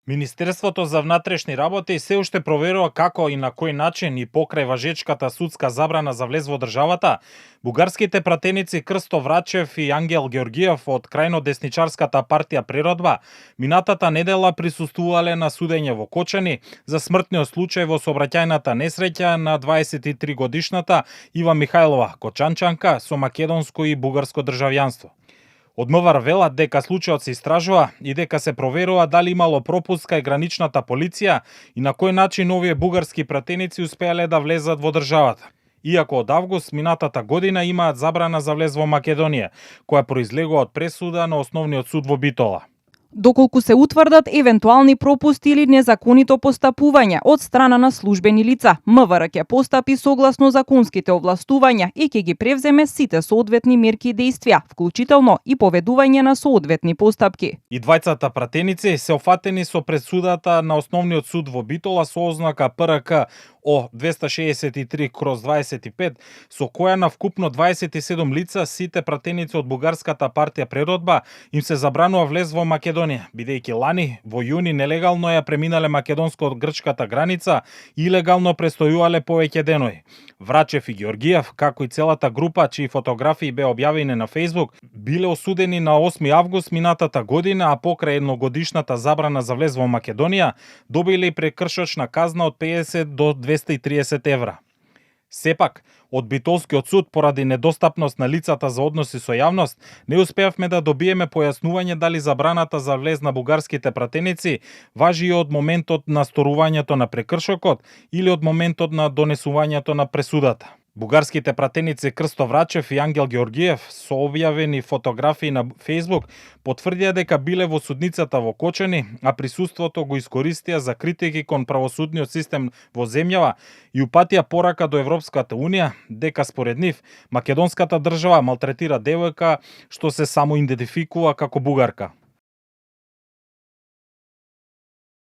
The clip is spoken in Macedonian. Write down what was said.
Министерството за внатрешни работи се уште проверува како и на кој начин и покрај важечката судска забрана за влез во државата, бугарските пратеници Крсто Врачев и Ангел Георгиев од крајно десничарската партија Природба минатата недела присуствувале на судење во Кочани за смртниот случај во сообраќајната несреќа на 23 годишната Ива Михајлова, кочанчанка со македонско и бугарско државјанство. Од МВР велат дека случајот се истражува и дека се проверува дали имало пропуск кај граничната полиција и на кој начин овие бугарски пратеници успеале да влезат во државата. Иако од август минатата година имаат забрана за влез во Македонија, која произлегува од пресуда на Основниот суд во Битола. Доколку се утврдат евентуални пропусти или незаконито постапување од страна на службени лица, МВР ќе постапи согласно законските овластувања и ќе ги превземе сите соодветни мерки и действија, вклучително и поведување на соодветни постапки. И двајцата пратеници се офатени со пресудата на Основниот суд во Битола со ознака ПРК О 263/25, со која на вкупно 27 лица сите пратеници од бугарската партија Природба им се забранува влез во Македонија, бидејќи лани во јуни нелегално ја преминале македонско-грчката граница и илегално престојувале повеќе денови. Врачев и Георгиев, како и целата група чии фотографии беа објавени на Facebook, биле осудени на 8 август минатата година, а покрај едногодишната забрана за влез во Македонија, добиле и прекршочна казна од 50 до 230 евра. Сепак, од Битолскиот суд, поради недостапност на лицата за односи со јавност, не успеавме да добиеме појаснување дали забраната за влез на бугарските пратеници важи и од моментот на сторувањето на прекршокот или од моментот на донесувањето на пресудата. Бугарските пратеници Крсто Врачев и Ангел Георгиев со објавени фотографии на Facebook потврдија дека биле во судницата во Кочани, а присуството го искористија за критики кон правосудниот систем во земјава и упатија порака до Европската Унија дека според нив македонската држава малтретира девојка што се самоидентификува како бугарка.